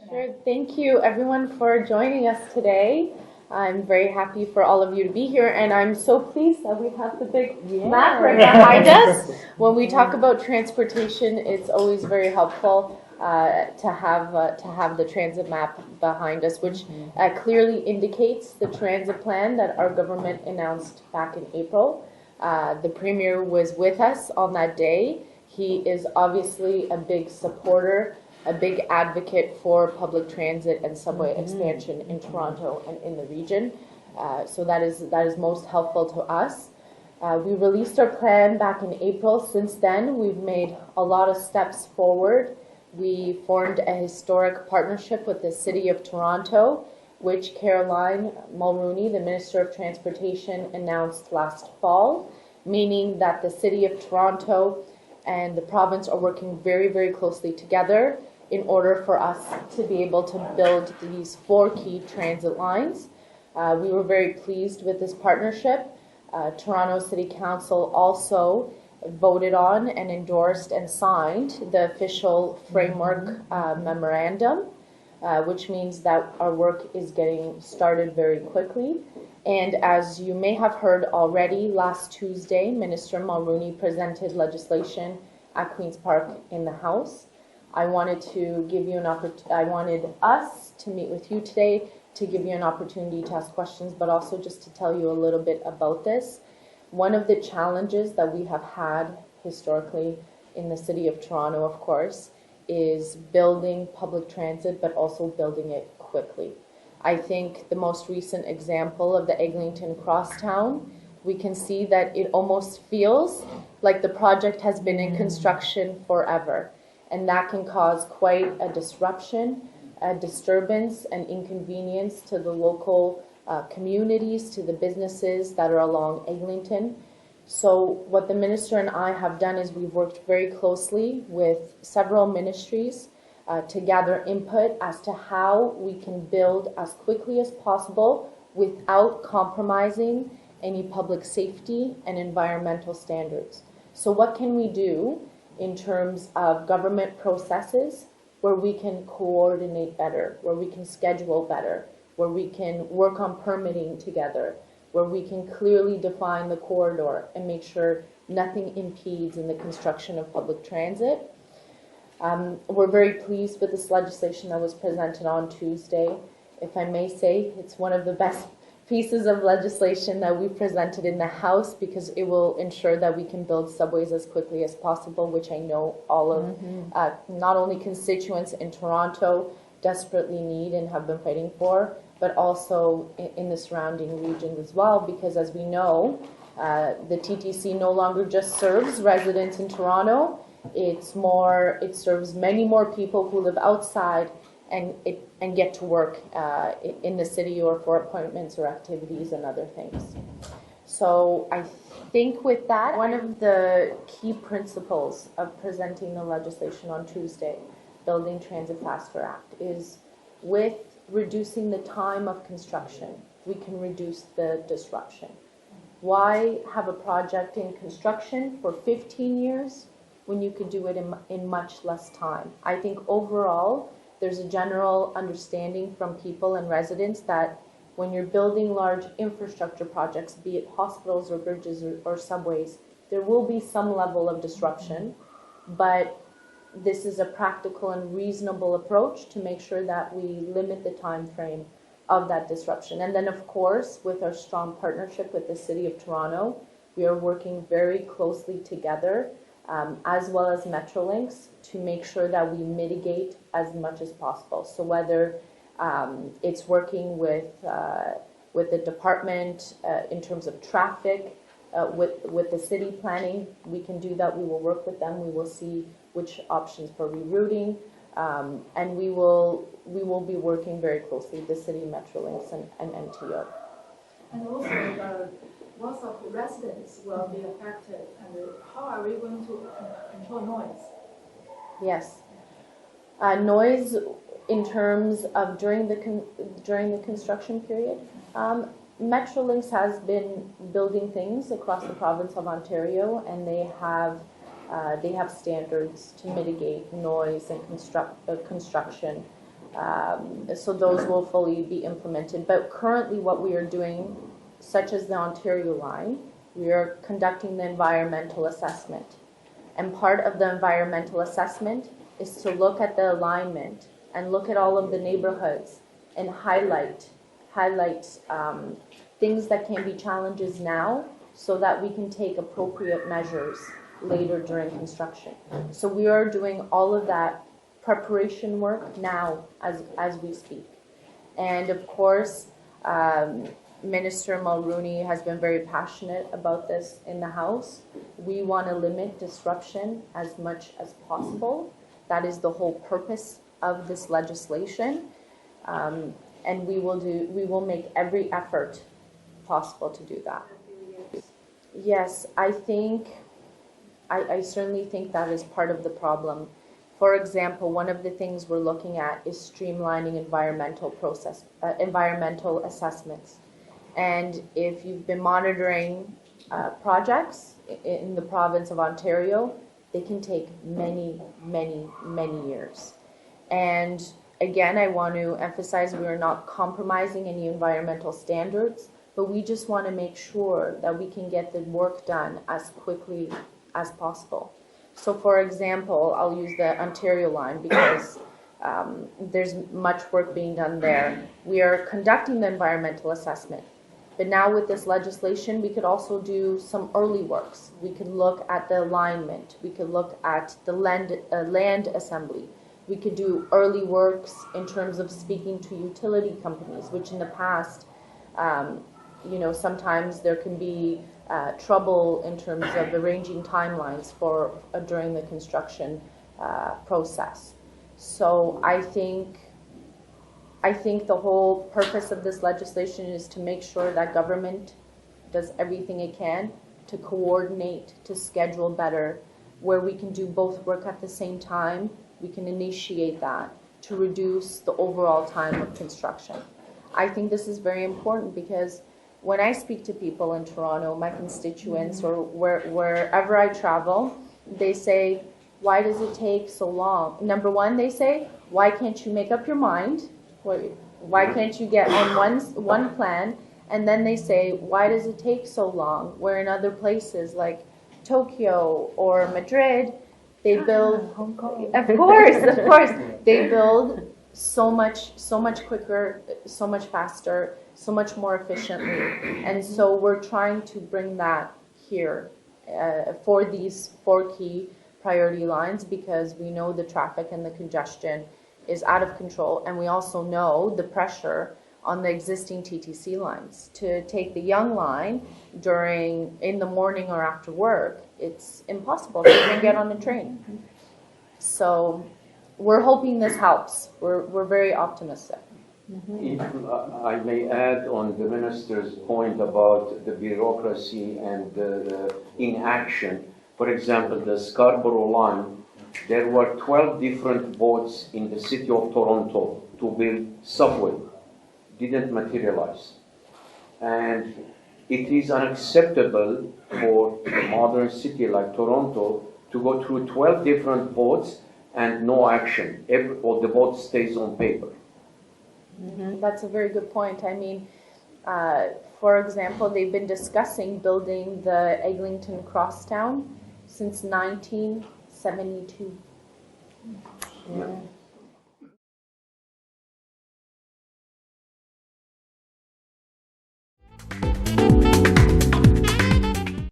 Sure. Thank you, everyone, for joining us today. I'm very happy for all of you to be here, and I'm so pleased that we have the big map right behind us. When we talk about transportation, it's always very helpful to have the transit map behind us, which clearly indicates the transit plan that our government announced back in April. The Premier was with us on that day. He is obviously a big supporter, a big advocate for public transit and subway expansion in Toronto and in the region. So that is most helpful to us. We released our plan back in April. Since then, we've made a lot of steps forward. We formed a historic partnership with the City of Toronto, which Caroline Mulroney, the Minister of Transportation, announced last fall, meaning that the City of Toronto and the province are working very, very closely together in order for us to be able to build these 4 key transit lines. We were very pleased with this partnership. Toronto City Council also voted on and endorsed and signed the official framework memorandum, which means that our work is getting started very quickly. And as you may have heard already, last Tuesday, Minister Mulroney presented legislation at Queen's Park in the House. I wanted us to meet with you today to give you an opportunity to ask questions, but also just to tell you a little bit about this. One of the challenges that we have had historically in the City of Toronto, of course, is building public transit, but also building it quickly. I think the most recent example of the Eglinton Crosstown, we can see that it almost feels like the project has been in construction forever. And that can cause quite a disruption, a disturbance, and inconvenience to the local communities, to the businesses that are along Eglinton. So what the Minister and I have done is we've worked very closely with several ministries to gather input as to how we can build as quickly as possible without compromising any public safety and environmental standards. So what can we do in terms of government processes where we can coordinate better, where we can schedule better, where we can work on permitting together, where we can clearly define the corridor and make sure nothing impedes in the construction of public transit. We're very pleased with this legislation that was presented on Tuesday. If I may say, it's one of the best pieces of legislation that we presented in the House because it will ensure that we can build subways as quickly as possible, which I know all of not only constituents in Toronto desperately need and have been fighting for, but also in the surrounding regions as well, because as we know, the TTC no longer just serves residents in Toronto. It serves many more people who live outside and get to work in the city or for appointments or activities and other things. So I think with that, one of the key principles of presenting the legislation on Tuesday, Building Transit Faster Act, is with reducing the time of construction, we can reduce the disruption. Why have a project in construction for 15 years when you could do it in much less time? I think overall, there's a general understanding from people and residents that when you're building large infrastructure projects, be it hospitals or bridges or subways, there will be some level of disruption, but this is a practical and reasonable approach to make sure that we limit the time frame of that disruption. And then, of course, with our strong partnership with the City of Toronto, we are working very closely together, as well as Metrolinx, to make sure that we mitigate as much as possible. So whether it's working with the department in terms of traffic, with the city planning, we can do that. We will work with them. We will see which options for rerouting, and we will be working very closely with the city, Metrolinx, and NTO. And also, lots of residents will be affected, and how are we going to control noise? Yes, noise in terms of during the construction period. Metrolinx has been building things across the province of Ontario, and they have standards to mitigate noise and construction So those will fully be implemented. But currently what we are doing, such as the Ontario line, we are conducting the environmental assessment. And part of the environmental assessment is to look at the alignment and look at all of the neighborhoods and highlight things that can be challenges now so that we can take appropriate measures later during construction. So we are doing all of that preparation work now as we speak. And of course, Minister Mulrooney has been very passionate about this in the House. We want to limit disruption as much as possible. That is the whole purpose of this legislation. And we will make every effort possible to do that. Yes, I certainly think that is part of the problem. For example, one of the things we're looking at is streamlining environmental assessments. And if you've been monitoring projects in the province of Ontario, they can take many, many, many years. And again, I want to emphasize we are not compromising any environmental standards, but we just want to make sure that we can get the work done as quickly as possible. So for example, I'll use the Ontario line because there's much work being done there. We are conducting the environmental assessment, but now with this legislation, we could also do some early works. We could look at the alignment. We could look at the land assembly. We could do early works in terms of speaking to utility companies, which in the past, sometimes there can be trouble in terms of arranging timelines for during the construction process. So I think the whole purpose of this legislation is to make sure that government does everything it can to coordinate, to schedule better, where we can do both work at the same time. We can initiate that to reduce the overall time of construction. I think this is very important because when I speak to people in Toronto, my constituents, or wherever I travel, they say, why does it take so long? Number one, they say, why can't you make up your mind? Why can't you get on one plan? And then they say, why does it take so long? Where in other places like Tokyo or Madrid, they build, Hong Kong. of course, they build so much quicker, so much faster, so much more efficiently. And so we're trying to bring that here for these 4 key priority lines, because we know the traffic and the congestion is out of control, and we also know the pressure on the existing TTC lines. To take the Yonge line in the morning or after work, it's impossible to even get on a train. So we're hoping this helps. We're very optimistic. If I may add on the minister's point about the bureaucracy and the inaction, for example, the Scarborough line, there were 12 different votes in the city of Toronto to build subway. Didn't materialize. And it is unacceptable for a modern city like Toronto to go through 12 different votes and no action, or the vote stays on paper. That's a very good point. I mean, for example, they've been discussing building the Eglinton Crosstown since 1972.